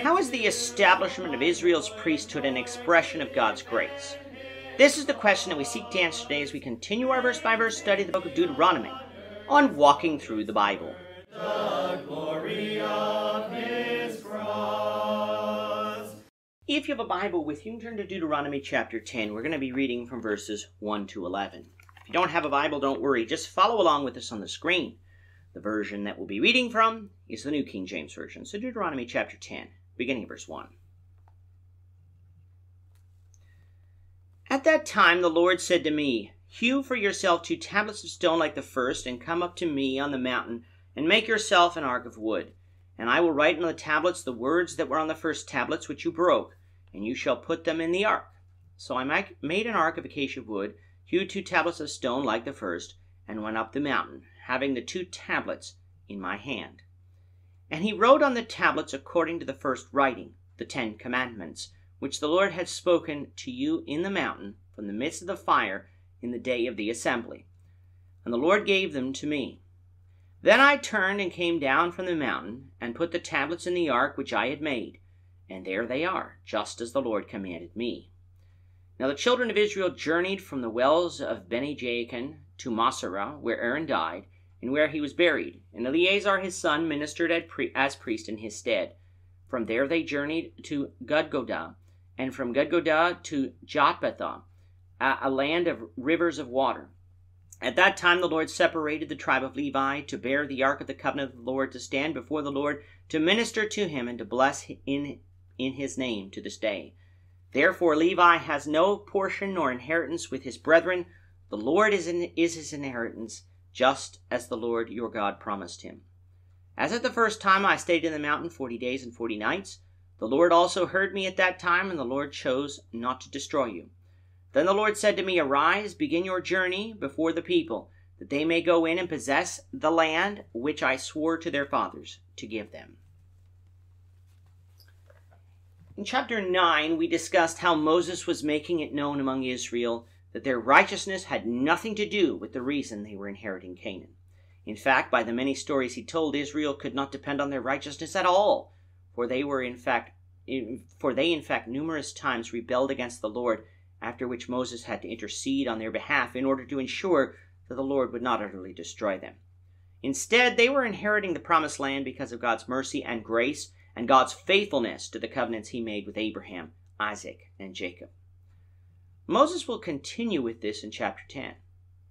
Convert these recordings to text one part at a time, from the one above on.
How is the establishment of Israel's priesthood an expression of God's grace? This is the question that we seek to answer today as we continue our verse-by-verse study of the book of Deuteronomy on walking through the Bible. The glory of His cross. If you have a Bible with you, turn to Deuteronomy chapter 10. We're going to be reading from verses 1 to 11. If you don't have a Bible, don't worry. Just follow along with us on the screen. The version that we'll be reading from is the New King James Version. So Deuteronomy chapter 10, beginning of verse 1. At that time the Lord said to me, Hew for yourself 2 tablets of stone like the first, and come up to me on the mountain, and make yourself an ark of wood. And I will write on the tablets the words that were on the first tablets which you broke, and you shall put them in the ark. So I made an ark of acacia wood, hewed 2 tablets of stone like the first, and went up the mountain, having the 2 tablets in my hand. And he wrote on the tablets according to the first writing, the 10 commandments, which the Lord had spoken to you in the mountain from the midst of the fire in the day of the assembly. And the Lord gave them to me. Then I turned and came down from the mountain, and put the tablets in the ark which I had made, and there they are, just as the Lord commanded me. Now the children of Israel journeyed from the wells of Bene-Jaakan to Moserah, where Aaron died, and where he was buried, and Eleazar his son ministered as priest in his stead. From there they journeyed to Gudgodah, and from Gudgodah to Jotbathah, a land of rivers of water. At that time the Lord separated the tribe of Levi to bear the ark of the covenant of the Lord, to stand before the Lord, to minister to him, and to bless in his name to this day. Therefore Levi has no portion nor inheritance with his brethren. The Lord is his inheritance, just as the Lord your God promised him. As at the first time I stayed in the mountain 40 days and 40 nights, the Lord also heard me at that time, and the Lord chose not to destroy you. Then the Lord said to me, Arise, begin your journey before the people, that they may go in and possess the land which I swore to their fathers to give them. In chapter 9, we discussed how Moses was making it known among Israel that their righteousness had nothing to do with the reason they were inheriting Canaan. In fact, by the many stories he told, Israel could not depend on their righteousness at all, for they in fact numerous times rebelled against the Lord, after which Moses had to intercede on their behalf in order to ensure that the Lord would not utterly destroy them. Instead, they were inheriting the promised land because of God's mercy and grace and God's faithfulness to the covenants he made with Abraham, Isaac, and Jacob. Moses will continue with this in chapter 10.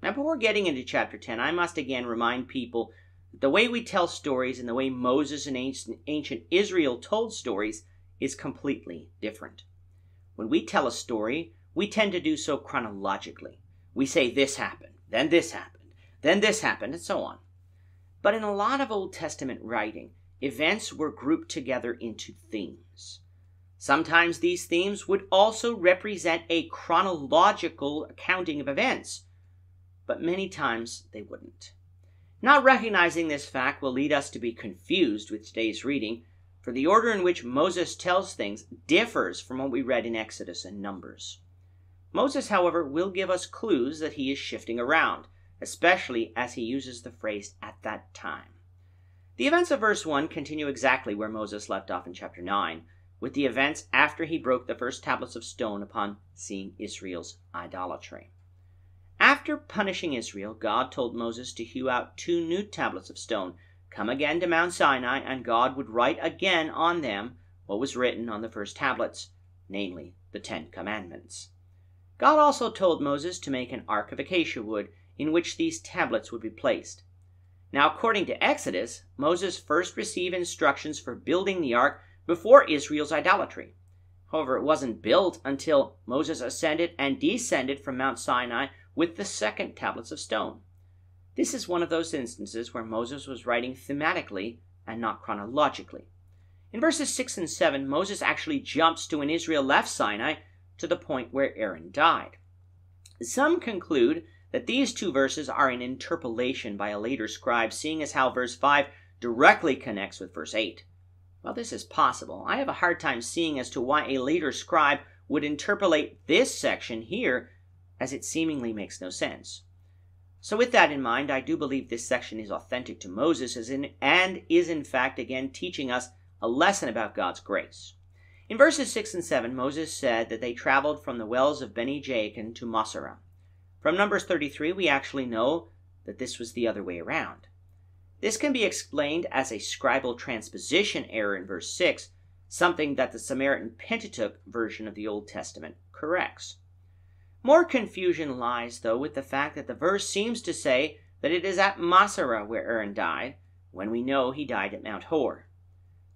Now, before getting into chapter 10, I must again remind people that the way we tell stories and the way Moses and ancient Israel told stories is completely different. When we tell a story, we tend to do so chronologically. We say this happened, then this happened, then this happened, and so on. But in a lot of Old Testament writing, events were grouped together into themes. Sometimes these themes would also represent a chronological accounting of events, but many times they wouldn't. Not recognizing this fact will lead us to be confused with today's reading, for the order in which Moses tells things differs from what we read in Exodus and Numbers. Moses, however, will give us clues that he is shifting around, especially as he uses the phrase "at that time." The events of verse 1 continue exactly where Moses left off in chapter 9, with the events after he broke the first tablets of stone upon seeing Israel's idolatry. After punishing Israel, God told Moses to hew out 2 new tablets of stone, come again to Mount Sinai, and God would write again on them what was written on the first tablets, namely the 10 commandments. God also told Moses to make an ark of acacia wood in which these tablets would be placed. Now, according to Exodus, Moses first received instructions for building the ark before Israel's idolatry. However, it wasn't built until Moses ascended and descended from Mount Sinai with the second tablets of stone. This is one of those instances where Moses was writing thematically and not chronologically. In verses 6 and 7, Moses actually jumps to when Israel left Sinai to the point where Aaron died. Some conclude that these 2 verses are an interpolation by a later scribe, seeing as how verse 5 directly connects with verse 8. While this is possible, I have a hard time seeing as to why a later scribe would interpolate this section here, as it seemingly makes no sense. So with that in mind, I do believe this section is authentic to Moses and is in fact again teaching us a lesson about God's grace. In verses 6 and 7, Moses said that they traveled from the wells of Beni Jaakan to Masara. From Numbers 33, we actually know that this was the other way around. This can be explained as a scribal transposition error in verse 6, something that the Samaritan Pentateuch version of the Old Testament corrects. More confusion lies, though, with the fact that the verse seems to say that it is at Masara where Aaron died, when we know he died at Mount Hor.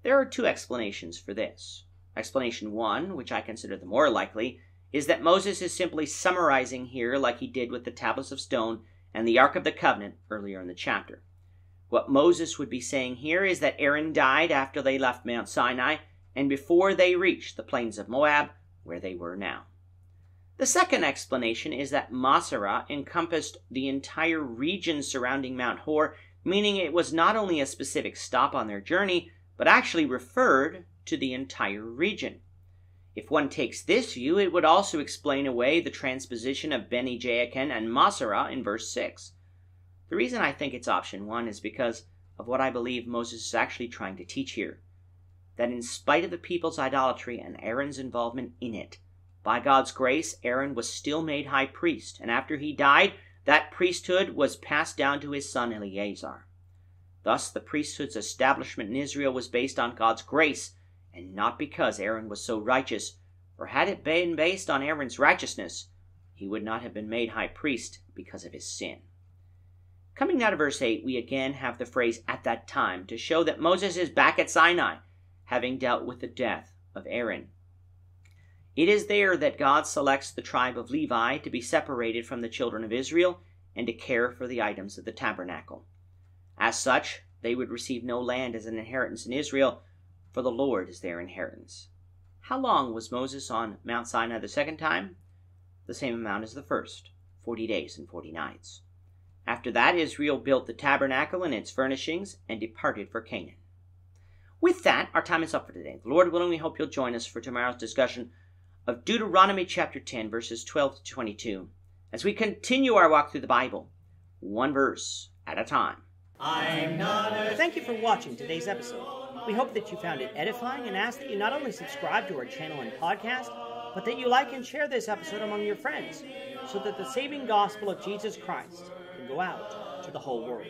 There are two explanations for this. Explanation 1, which I consider the more likely, is that Moses is simply summarizing here like he did with the tablets of stone and the Ark of the Covenant earlier in the chapter. What Moses would be saying here is that Aaron died after they left Mount Sinai and before they reached the plains of Moab, where they were now. The second explanation is that Masara encompassed the entire region surrounding Mount Hor, meaning it was not only a specific stop on their journey, but actually referred to the entire region. If one takes this view, it would also explain away the transposition of Beni Jaakan and Masara in verse 6. The reason I think it's option 1 is because of what I believe Moses is actually trying to teach here. That in spite of the people's idolatry and Aaron's involvement in it, by God's grace, Aaron was still made high priest, and after he died, that priesthood was passed down to his son Eleazar. Thus, the priesthood's establishment in Israel was based on God's grace, and not because Aaron was so righteous, for had it been based on Aaron's righteousness, he would not have been made high priest because of his sin. Coming now to verse 8, we again have the phrase "at that time" to show that Moses is back at Sinai, having dealt with the death of Aaron. It is there that God selects the tribe of Levi to be separated from the children of Israel and to care for the items of the tabernacle. As such, they would receive no land as an inheritance in Israel, for the Lord is their inheritance. How long was Moses on Mount Sinai the second time? The same amount as the first, 40 days and 40 nights. After that, Israel built the tabernacle and its furnishings and departed for Canaan. With that, our time is up for today. The Lord willing, we hope you'll join us for tomorrow's discussion of Deuteronomy chapter 10, verses 12 to 22, as we continue our walk through the Bible, one verse at a time. Thank you for watching today's episode. We hope that you found it edifying and ask that you not only subscribe to our channel and podcast, but that you like and share this episode among your friends, so that the saving gospel of Jesus Christ can go out to the whole world.